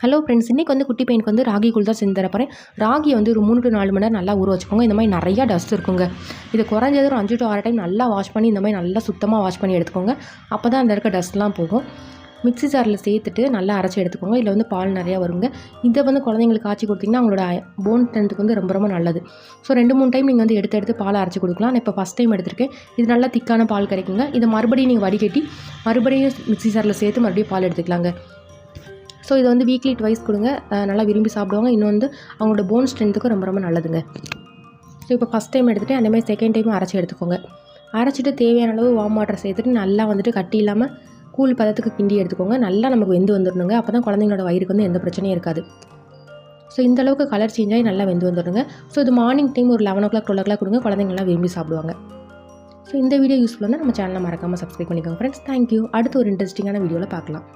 Hello friends, இன்றைக்கி வந்து குட்டி பையனுக்கு வந்து ராகி கூழ் தான் செஞ்சு தர போகிறேன். ராகியை வந்து ஒரு 3 to 4 மணி நேரம் நல்லா ஊற வச்சுக்கோங்க. இந்த மாதிரி நிறையா டஸ்ட் இருக்குங்க. இதை குறைஞ்சது ஒரு 5 to 6 டைம் நல்லா வாஷ் பண்ணி இந்த மாதிரி நல்லா சுத்தமாக வாஷ் பண்ணி எடுத்துக்கோங்க. அப்போ தான் அந்த இருக்க டஸ்ட்லாம் போகும். மிக்ஸி ஜாரில் சேர்த்துட்டு நல்லா அரைச்சி எடுத்துக்கோங்க. இதில் வந்து பால் நிறையா வருங்க. இதை வந்து குழந்தைங்களுக்கு காய்ச்சி கொடுத்திங்கன்னா அவங்களோட போன் ஸ்ட்ரென்த்துக்கு வந்து ரொம்ப ரொம்ப நல்லது. ஸோ 2-3 டைம் நீங்கள் வந்து எடுத்து பாலை அரைச்சி கொடுக்கலாம். நான் இப்போ ஃபஸ்ட் டைம் எடுத்திருக்கேன். இது நல்லா திக்கான பால் கிடைக்குங்க. இதை மறுபடியும் நீங்கள் வடிகட்டி மறுபடியும் மிக்ஸி ஜாரில் சேர்த்து மறுபடியும் பால் எடுத்துக்கலாங்க. ஸோ இதை வந்து வீக்லி ட்வைஸ் கொடுங்க. நல்லா விரும்பி சாப்பிடுவாங்க. இன்னும் வந்து அவங்களோட போன் ஸ்ட்ரென்த்துக்கும் ரொம்ப ரொம்ப நல்லதுங்க. ஸோ இப்போ ஃபஸ்ட் டைம் எடுத்துகிட்டு அந்தமாதிரி செகண்ட் டைமும் அரைச்சி எடுத்துக்கோங்க. அரைச்சிட்டு தேவையான அளவு வார்ம் வாட்டர் சேர்த்துட்டு நல்லா வந்துட்டு கட்டி இல்லாமல் கூழ் பதத்துக்கு கிண்டி எடுத்துக்கோங்க. நல்லா நமக்கு வெந்து வந்துடணுங்க. அப்போ தான் குழந்தைங்களோட வயிறுக்கு வந்து எந்த பிரச்சனையும் இருக்காது. ஸோ இந்தளவுக்கு கலர் சேஞ்ச் ஆகி நல்லா வெந்து வந்துடுங்க. ஸோ இது மார்னிங் டைம் ஒரு 11 o'clock 12 o'clock கொடுங்க. குழந்தைங்களாம் விரும்பி சாப்பிடுவாங்க. ஸோ இந்த வீடியோ யூஸ்ஃபுல்லாக இருந்தால் நம்ம சேனலை மறக்காமல் சப்ஸ்கிரைப் பண்ணிக்கோங்க ஃப்ரெண்ட்ஸ். தேங்க்யூ. அடுத்து ஒரு இன்ட்ரெஸ்டிங்கான வீடியோவில் பார்க்கலாம்.